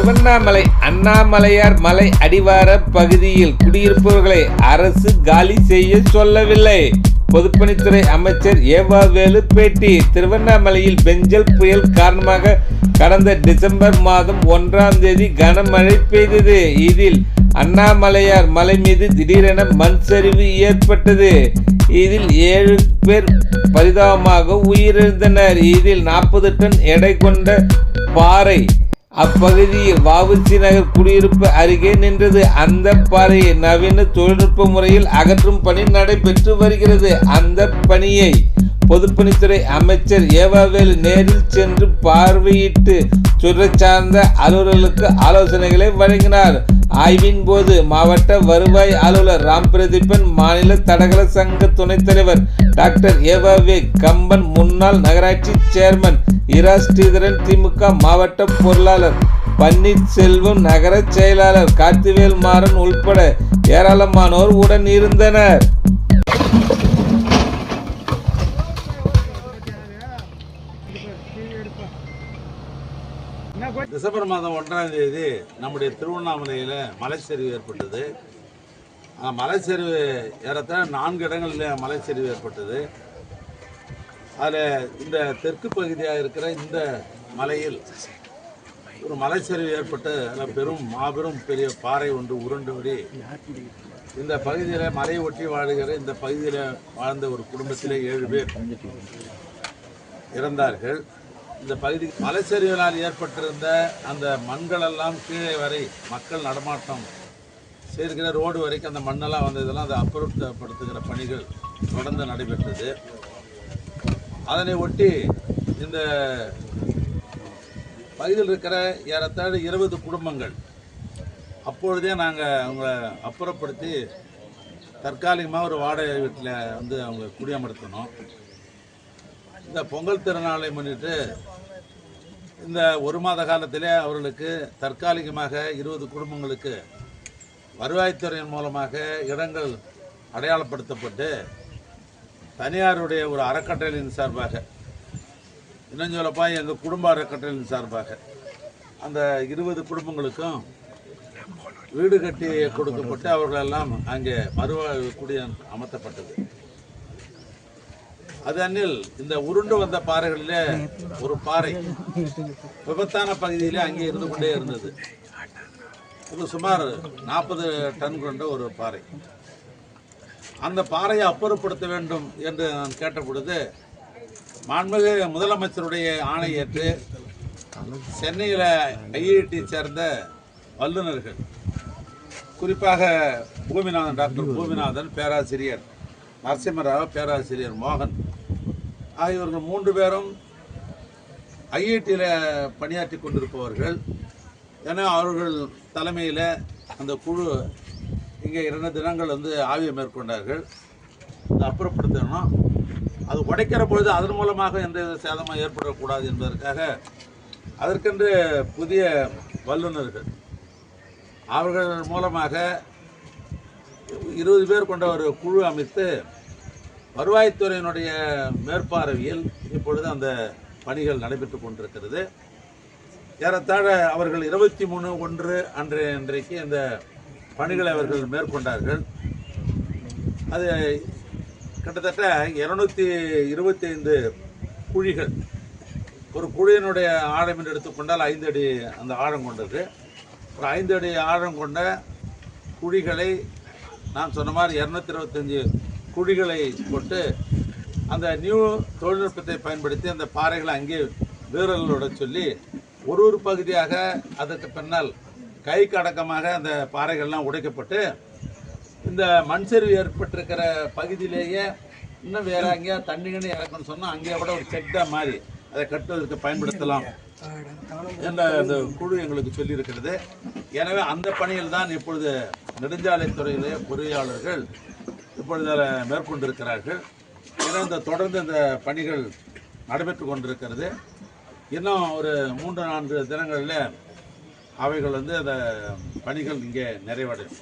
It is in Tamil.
திருவண்ணாமலை அண்ணாமலையார் மலை அடிவார பகுதியில் குடியிருப்பவர்களை அரசு காலி செய்ய சொல்லவில்லை. பொதுப்பணித்துறை அமைச்சர் ஏவாவேலு பேட்டி. திருவண்ணாமலையில் பெஞ்சல் புயல் காரணமாக கடந்த டிசம்பர் மாதம் 1ஆம் தேதி கனமழை பெய்தது. இதில் அண்ணாமலையார் மலை மீது திடீரென மண் சரிவு ஏற்பட்டது. இதில் 7 பேர் பரிதாபமாக உயிரிழந்தனர். இதில் 40 டன் எடை கொண்ட பாறை அப்பகுதியில் வ.உ.சி. நகர் குடியிருப்பு அருகே நின்றது. அந்த பாறையை நவீன தொழில்நுட்ப முறையில் அகற்றும் பணி நடைபெற்று வருகிறது. அந்த பணியை பொதுப்பணித்துறை அமைச்சர் ஏவாவேலு நேரில் சென்று பார்வையிட்டு துறை சார்ந்த அலுவலர்களுக்கு ஆலோசனைகளை வழங்கினார். ஆய்வின் போது மாவட்ட வருவாய் அலுவலர் ராம்பிரதீபன், மாநில தடகள சங்க துணைத் தலைவர் டாக்டர் ஏவாவே கம்பன், முன்னாள் நகராட்சி சேர்மன் இரா ஸ்ரீதரன், திமுக மாவட்ட பொருளாளர் பன்னீர்செல்வம், நகர செயலாளர் கார்த்திவேல் மாறன் உள்பட ஏராளமானோர் உடன் இருந்தனர். டிசம்பர் மாதம் 1ஆம் தேதி நம்முடைய திருவண்ணாமலையில் மலைச்சரிவு ஏற்பட்டது. மலைச்சரிவு ஏறத்தாழ 4 இடங்களில் மலைச்சரிவு ஏற்பட்டது. அதில் இந்த தெற்கு பகுதியாக இருக்கிற இந்த மலையில் ஒரு மலைச்சரிவு ஏற்பட்டு அதில் மாபெரும் பெரிய பாறை ஒன்று உருண்டுபடி இந்த பகுதியில் மலையை ஒட்டி வாழுகிற இந்த பகுதியில் வாழ்ந்த ஒரு குடும்பத்தில் 7 பேர் இறந்தார்கள். இந்த பகுதி மலைச்சரிவினால் ஏற்பட்டிருந்த அந்த மண்களெல்லாம் கீழே வரை மக்கள் நடமாட்டம் சேர்க்கிற ரோடு வரைக்கும் அந்த மண்ணெல்லாம் வந்ததெல்லாம் அதை அப்புறப்படுத்துகிற பணிகள் தொடர்ந்து நடைபெற்றது. அதனை ஒட்டி இந்த பகுதியில் இருக்கிற ஏறத்தாழ 20 குடும்பங்கள் அப்பொழுதே நாங்கள் அவங்கள அப்புறப்படுத்தி தற்காலிகமாக ஒரு வாடகை வீட்டில் வந்து அவங்க குடியமர்த்தணும். இந்த பொங்கல் திருநாளை முன்னிட்டு இந்த 1 மாத காலத்திலே அவர்களுக்கு தற்காலிகமாக 20 குடும்பங்களுக்கு வருவாய்த்துறையின் மூலமாக இடங்கள் அடையாளப்படுத்தப்பட்டு தனியாருடைய ஒரு அறக்கட்டளையின் சார்பாக, இன்னும் சொல்லப்பா எங்கள் குடும்ப அறக்கட்டளையின் சார்பாக அந்த 20 குடும்பங்களுக்கும் வீடு கட்டி கொடுக்கப்பட்டு அவர்களெல்லாம் அங்கே மறுவாழ்வு அமர்த்தப்பட்டது. அது அன்னில் இந்த உருண்டு வந்த பாறைகளிலே ஒரு பாறை விபத்தான பகுதியிலே அங்கே இருந்து கொண்டே இருந்தது. இது சுமார் 40 டன் கொண்ட ஒரு பாறை. அந்த பாறையை அப்புறப்படுத்த வேண்டும் என்று நான் கேட்ட பொழுது மாண்புமிகு முதலமைச்சருடைய ஆணை ஏற்று சென்னையில் ஐஐடி சேர்ந்த வல்லுநர்கள், குறிப்பாக பூமிநாதன், டாக்டர் பூமிநாதன், பேராசிரியர் நரசிம்மராவ், பேராசிரியர் மோகன் ஆகியோர்கள் 3 பேரும் ஐஐடியில் பணியாற்றி கொண்டிருப்பவர்கள். ஏன்னா அவர்கள் தலைமையில் அந்த குழு இங்கே 2 தினங்கள் வந்து ஆய்வு மேற்கொண்டார்கள். அதை அப்புறப்படுத்தணும், அது உடைக்கிற பொழுது அதன் மூலமாக எந்த சேதமாக ஏற்படக்கூடாது என்பதற்காக அதற்கென்று புதிய வல்லுநர்கள் அவர்கள் மூலமாக 20 பேர் கொண்ட ஒரு குழு அமைத்து வருவாய்த்துறையினுடைய மேற்பார்வையில் இப்பொழுது அந்த பணிகள் நடைபெற்று கொண்டிருக்கிறது. ஏறத்தாழ அவர்கள் 23/1 அன்றைக்கு இந்த பணிகளை அவர்கள் மேற்கொண்டார்கள். அது கிட்டத்தட்ட 225 குழிகள். ஒரு குழியினுடைய ஆழம் என்று எடுத்துக்கொண்டால் 5 அடி அந்த ஆழம் கொண்டது. ஒரு 5 அடி ஆழம் கொண்ட குழிகளை நான் சொன்ன மாதிரி 225 குழிகளை போட்டு அந்த நியூ தொழில்நுட்பத்தை பயன்படுத்தி அந்த பாறைகளை அங்கே வீரர்களோட சொல்லி ஒரு பகுதியாக அதற்கு பின்னால் கைக்கு அடக்கமாக அந்த பாறைகள்லாம் உடைக்கப்பட்டு இந்த மண் சரிவு ஏற்பட்டிருக்கிற பகுதியிலேயே இன்னும் வேற அங்கேயா தண்ணிகன்னு இறக்கணும்னு சொன்னால் அங்கேயே கூட ஒரு செக் டேம் மாதிரி அதை கட்டுவதற்கு பயன்படுத்தலாம் என்ற அந்த குழு எங்களுக்கு சொல்லியிருக்கிறது. எனவே அந்த பணியில் தான் இப்பொழுது நெடுஞ்சாலைத்துறையிலே பொறியாளர்கள் இப்பொழுது அதை மேற்கொண்டிருக்கிறார்கள். ஏன்னா இந்த தொடர்ந்து இந்த பணிகள் நடைபெற்று கொண்டிருக்கிறது. இன்னும் ஒரு 3-4 தினங்களில் அவைகள் வந்து அந்த பணிகள் இங்கே நிறைவடையும்.